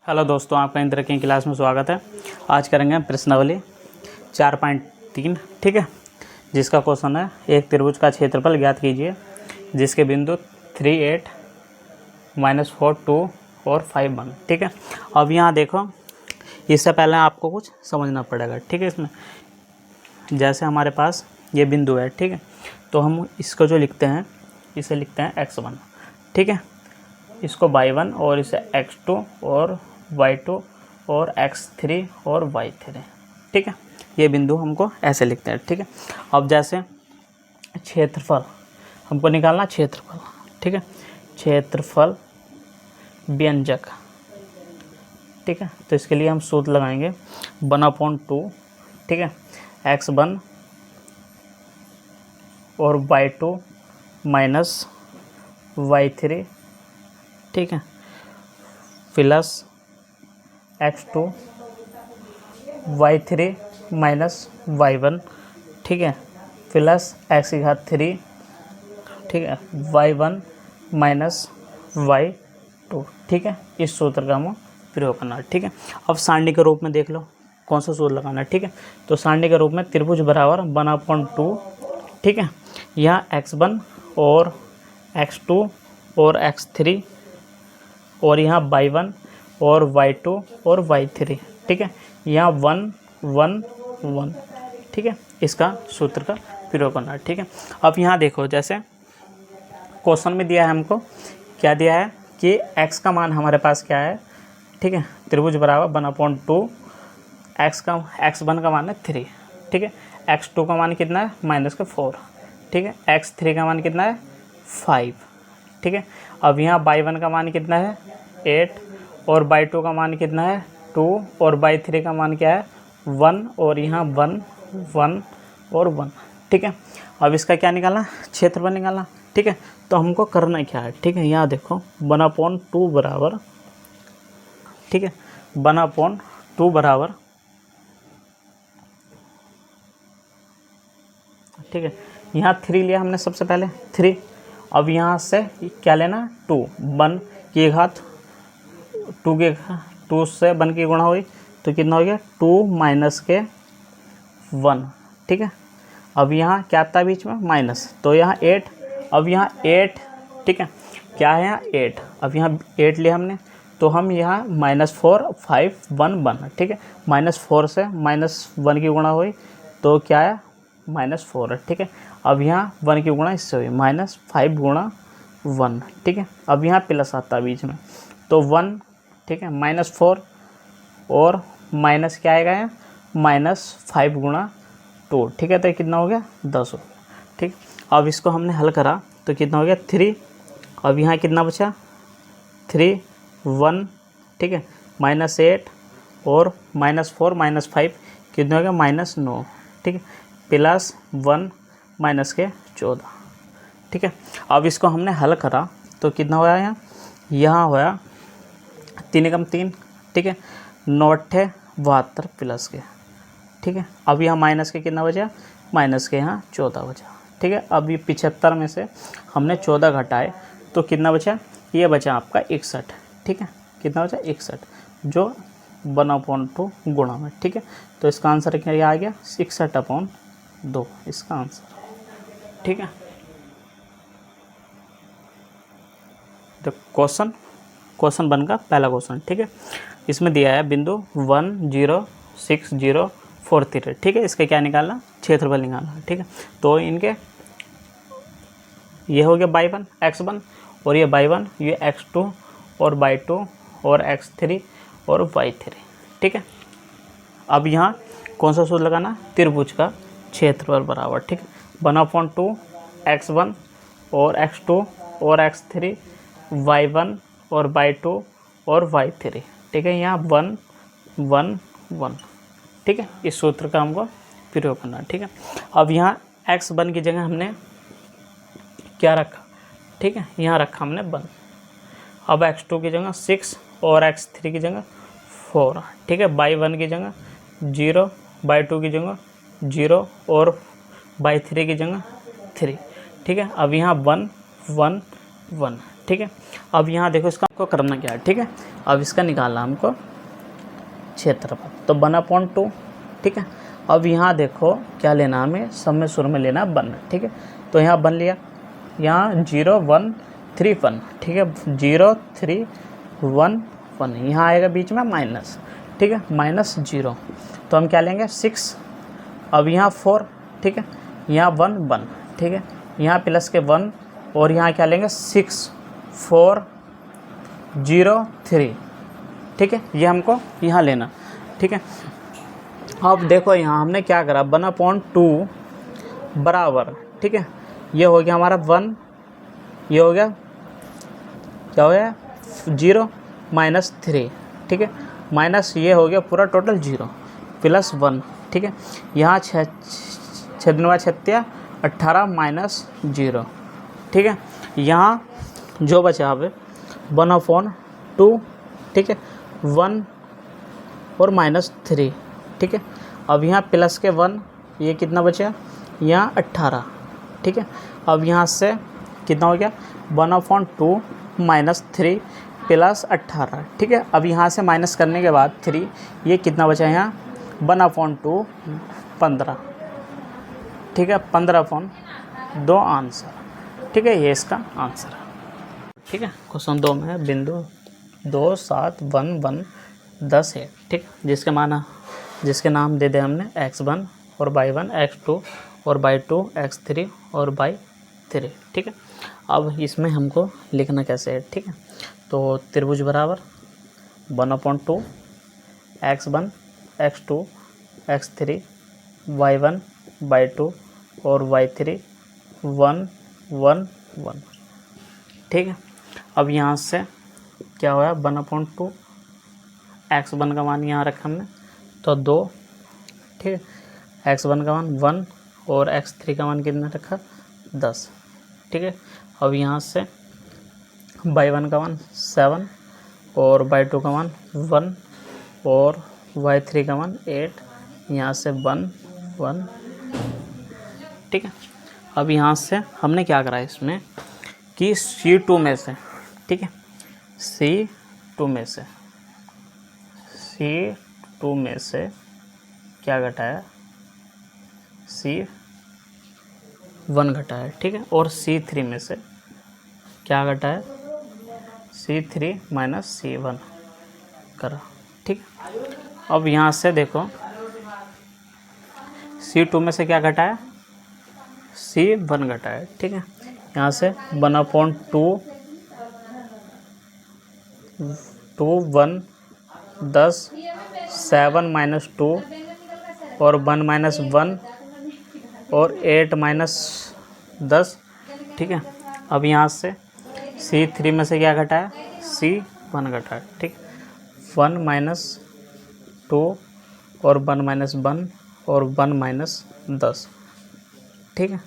Hello दोस्तों, आपका inter की क्लास में स्वागत है। आज करेंगे हम प्रश्नावली 4.3, ठीक है, जिसका क्वेश्चन है एक त्रिभुज का क्षेत्रफल ज्ञात कीजिए जिसके बिंदु 3, 8, -4, 2 और 5 1, ठीक है। अब यहाँ देखो, इससे पहले आपको कुछ समझना पड़ेगा, ठीक है। इसमें जैसे हमारे पास ये बिंदु है, ठीक है, तो हम इसको जो लिखते हैं इसे लिखते हैं x1, ठीक है, इसको y1 और इसे x2 और y2 और x3 और y3, ठीक है। ये बिंदु हमको ऐसे लिखते हैं, ठीक है। अब जैसे क्षेत्रफल हमको निकालना, क्षेत्रफल, ठीक है, क्षेत्रफल व्यंजक, ठीक है। तो इसके लिए हम सूत्र लगाएंगे 1/2, ठीक है, x1 और y2 माइनस y3, ठीक है, plus x2 y3 minus y1, ठीक है, प्लस x3, ठीक है, y1 माइनस y2, ठीक है। इस सूत्र का हम प्रयोग करना है, ठीक है। अब सारणी के रूप में देख लो कौन सा सूत्र लगाना है, ठीक है। तो सारणी के रूप में त्रिभुज बराबर 1/2, ठीक है, यहाँ x1 और x2 और x3 और यहाँ y1 और y2 और y3, ठीक है, यहाँ 1 1 1, ठीक है। इसका सूत्र का प्रयोग करना है, ठीक है। अब यहाँ देखो, जैसे क्वेश्चन में दिया है हमको, क्या दिया है कि x का मान हमारे पास क्या है, ठीक है, त्रिभुज बराबर 1/2, x1 का मान है 3, ठीक है, x2 का मान कितना है -4, ठीक है, x3 का मान कितना है 5, ठीक है। अब यहाँ y1 का मान कितना है 8 और y2 का मान कितना है 2 और y3 का मान क्या है 1 और यहाँ 1 1 और 1, ठीक है। अब इसका क्या निकालना, क्षेत्रफल निकालना, ठीक है। तो हमको करना क्या है, ठीक है, यहाँ देखो 1/2 बराबर, ठीक है, 1/2 बराबर, ठीक है, यहाँ 3 लिया हमने सबसे पहले 3। अब यहाँ से क्या लेना 2, 1 की घात 2 के 2 से 1 की गुणा हुई तो कितना हो गया 2 माइनस के 1, ठीक है। अब यहाँ क्या था बीच में माइनस, तो यहाँ 8, अब यहाँ 8, ठीक है, क्या है यहाँ 8, अब यहाँ 8 लिया हमने तो हम यहाँ -4 5 1 1, ठीक है, -4 से -1 की गुणा हुई तो क्या है -4, ठीक है। अब यहाँ 1 की गुणा इससे हुई -5 गुणा 1, ठीक है। अब यहाँ प्लस आता है बीच में तो 1, ठीक है, -4 और माइनस क्या आएगा यहाँ -5 गुणा 2, ठीक है, तो कितना हो गया 10 हो गया, ठीक। अब इसको हमने हल करा तो कितना हो गया 3। अब यहाँ कितना बचा 3 1, ठीक है, -8 और -4 -5 कितना हो गया -9, ठीक है, प्लस 1 माइनस के 14, ठीक है। अब इसको हमने हल करा तो कितना होया यहाँ होया 3 एकम 3, ठीक है, 9 8 72 प्लस के, ठीक है। अब यहाँ माइनस के कितना बचा, माइनस के यहाँ 14 बचा, ठीक है। अब ये 75 में से हमने 14 घटाए तो कितना बचा, ये बचा आपका 61, ठीक है, कितना बचा 61 जो 1/2 गुणा में, ठीक है। तो इसका आंसर क्या आ गया 61/2 इसका आंसर, ठीक है। तो क्वेश्चन 1 का पहला क्वेश्चन, ठीक है, इसमें दिया है बिंदु 1 0 6 0 4 3, ठीक है, इसका क्या निकालना, क्षेत्रफल निकालना, ठीक है। तो इनके ये हो गया y1 x1 और ये y1 ये x2 और y2 और x3 और y3, ठीक है। अब यहाँ कौन सा सूत्र लगाना, त्रिभुज का क्षेत्रफल बराबर, ठीक है, 1/2 x1 और x2 और x3 y1 और y2 और y3, ठीक है, यहाँ 1 1 1, ठीक है। इस सूत्र का हमको प्रयोग करना है, ठीक है। अब यहाँ x1 की जगह हमने क्या रखा, ठीक है, यहाँ रखा हमने 1। अब x2 की जगह 6 और x3 की जगह 4, ठीक है, y1 की जगह 0, y2 की जगह 0 और y3 की जगह 3, ठीक है। अब यहाँ 1 1 1, ठीक है। अब यहाँ देखो इसका हमको करना क्या है, ठीक है। अब इसका निकालना हमको क्षेत्रफल, तो 1/2, ठीक है। अब यहाँ देखो क्या लेना हमें, सब में शुरू में लेना 1, ठीक है। तो यहाँ 1 लिया, यहाँ 0 1 3 1, ठीक है। 0 3 1 1, यहाँ आएगा बीच में माइनस, ठीक है, -0। तो हम क्या लेंगे 6। अब यहाँ 4, ठीक है, यहाँ 1 1, ठीक है, यहाँ प्लस के 1 और यहाँ क्या लेंगे 6 4 0 3, ठीक है। ये हमको यहाँ लेना, ठीक है। अब देखो यहाँ हमने क्या करा, 1/2 बराबर, ठीक है, ये हो गया हमारा 1, ये हो गया क्या हो गया 0 -3, ठीक है, माइनस ये हो गया पूरा टोटल 0 प्लस 1, ठीक है। यहाँ 6 18 -0, ठीक है। यहाँ जो बचा अब 1/2, ठीक है, 1 और -3, ठीक है। अब यहाँ प्लस के 1, ये कितना बचा, यहाँ 18, ठीक है। अब यहाँ से कितना हो गया 1/2 -3 प्लस 18, ठीक है। अब यहाँ से माइनस करने के बाद 3, ये कितना बचा यहाँ 1/2 15, ठीक है, 15/2 आंसर, ठीक है। ये इसका आंसर है, ठीक है। क्वेश्चन 2 में बिंदु 2 7 1 1 10 है, ठीक, जिसके नाम दे दे हमने x1 और y1 x2 और y2 x3 और y3, ठीक है। अब इसमें हमको लिखना कैसे है, ठीक है। तो त्रिभुज बराबर 1/2 x1 x2 x3 y1 y2 और y3 1 1 1, ठीक है। अब यहाँ से क्या हुआ 1/2 x1 का मान यहाँ रखा हमने तो 2, ठीक है, x1 का मान 1 और x3 का मान कितना रखा 10, ठीक है। अब यहाँ से y1 का मान 7 और y2 का मान 1 और y3 का मान 8, यहाँ से 1 1, ठीक है। अब यहाँ से हमने क्या करा इसमें कि C2 में से, ठीक है, C2 में से क्या घटाया C1 घटाया, ठीक है। और C3 में से क्या घटाया C3 - C1 करा, ठीक। अब यहाँ से देखो C2 में से क्या घटाया C1 घटाया, ठीक है। यहाँ से 1/2 2 1 10 7 -2 और 1 -1 और 8 -10, ठीक है। अब यहाँ से C3 में से क्या घटाया C1 घटाया, ठीक, 1 -2 और 1 -1 और 1 -10, ठीक है।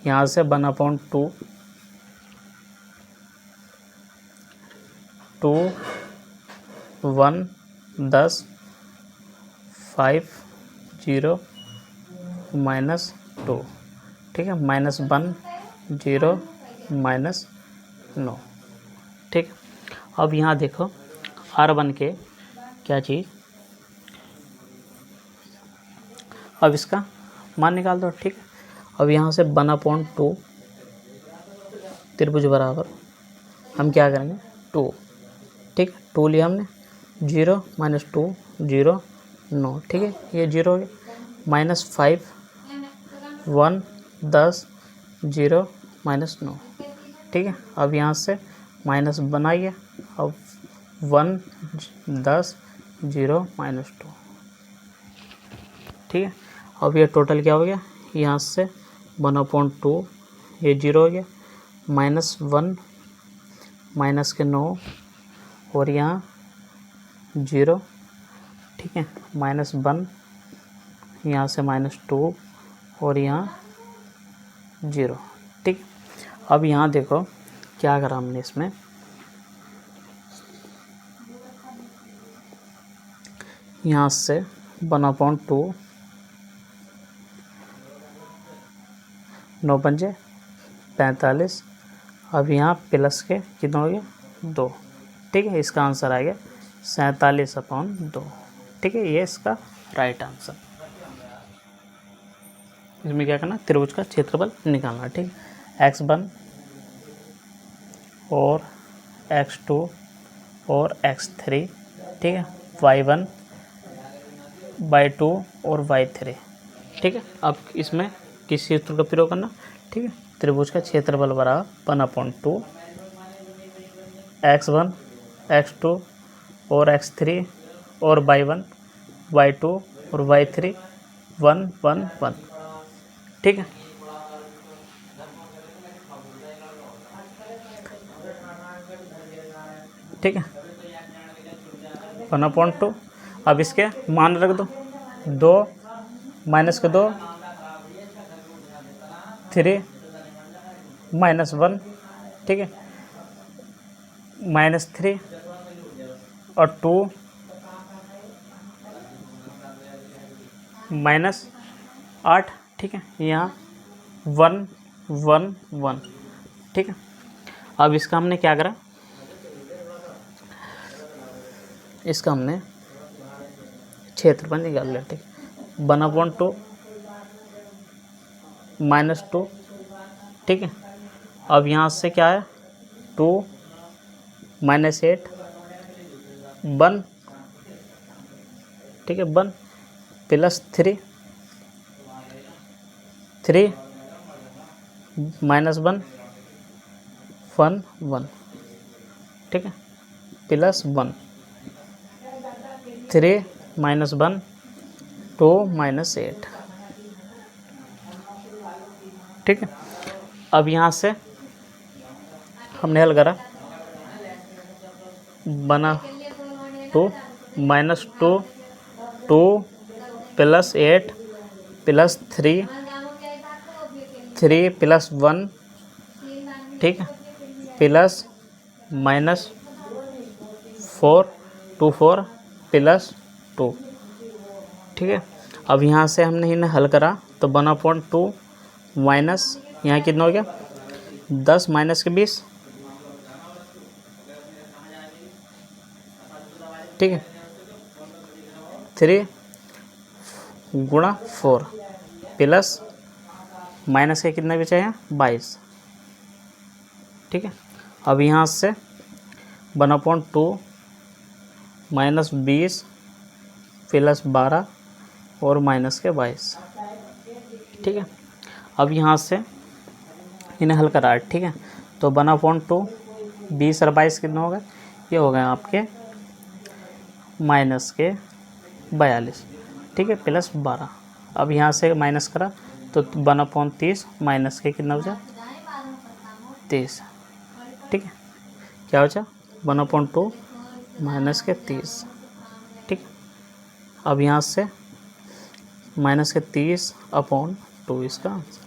यहाँ से 1/2 2 1 10 5 0 -2, ठीक है, -1 0 -9, ठीक। अब यहाँ देखो R1 के क्या चीज़, अब इसका मान निकाल दो, ठीक। अब यहाँ से 1/2 त्रिभुज बराबर हम क्या करेंगे 2, ठीक, 2 लिया हमने 0 -2 0 9, ठीक है, ये 0 हो गया -5 1 10 0 -9, ठीक है। अब यहाँ से माइनस बनाइए, अब 1 10 0 -2, ठीक है। अब ये टोटल क्या हो गया, यहाँ से 1/2 ये 0 हो गया, -1 माइनस के 9 और यहाँ 0, ठीक है, -1 यहाँ से -2 और यहाँ 0, ठीक। अब यहाँ देखो क्या करा हमने इसमें, यहाँ से 1/2 9 पंजे 45 अब यहाँ प्लस के कितना हो गया 2, ठीक है। इसका आंसर आ गया 47/2, ठीक है। ये इसका राइट आंसर। इसमें क्या करना, त्रिभुज का क्षेत्रफल निकालना, ठीक है। x1 और x2 और x3, ठीक है। y1 y2 और y3, ठीक है। अब इसमें किस सूत्र का प्रयोग करना, ठीक है। त्रिभुज का क्षेत्रफल बराबर 1/2 x1 x2 और x3 और y1 y2 और y3 1 1 1, ठीक है। ठीक है 1/2। अब इसके मान रख दो, 2 माइनस के 2 3 -1, ठीक है। -3 और 2 -8, ठीक है। यहाँ 1 1 1, ठीक है। अब इसका हमने क्या करा, इसका हमने क्षेत्रफल निकाल लिया, ठीक। 1/2 -2, ठीक है। अब यहाँ से क्या है 2 -8 1, ठीक है 1 +3 3 -1 1 1, ठीक है +1 3 -1 2 -8, ठीक है। अब यहाँ से हमने हल करा, बना 2 -2 2 +8 +3 3 +1, ठीक है -4 2 4 +2, ठीक है। अब यहाँ से हमने इन्हें हल करा तो 1/2 माइनस यहाँ कितना हो गया 10 माइनस के 20, ठीक है 3 गुणा 4 प्लस माइनस के कितना बचा है 22, ठीक है। अब यहाँ से 1/2 -20 +12 और माइनस के 22, ठीक है। अब यहाँ से इन्हें हल करा, ठीक है। तो 1/2 20 और 22 कितना होगा, ये हो गए आपके माइनस के 42, ठीक है +12। अब यहाँ से माइनस करा तो 1/30 माइनस के कितना बचा 30, ठीक है। क्या बचा 1/2 माइनस के 30, ठीक। अब यहाँ से -30/2 इसका आंसर।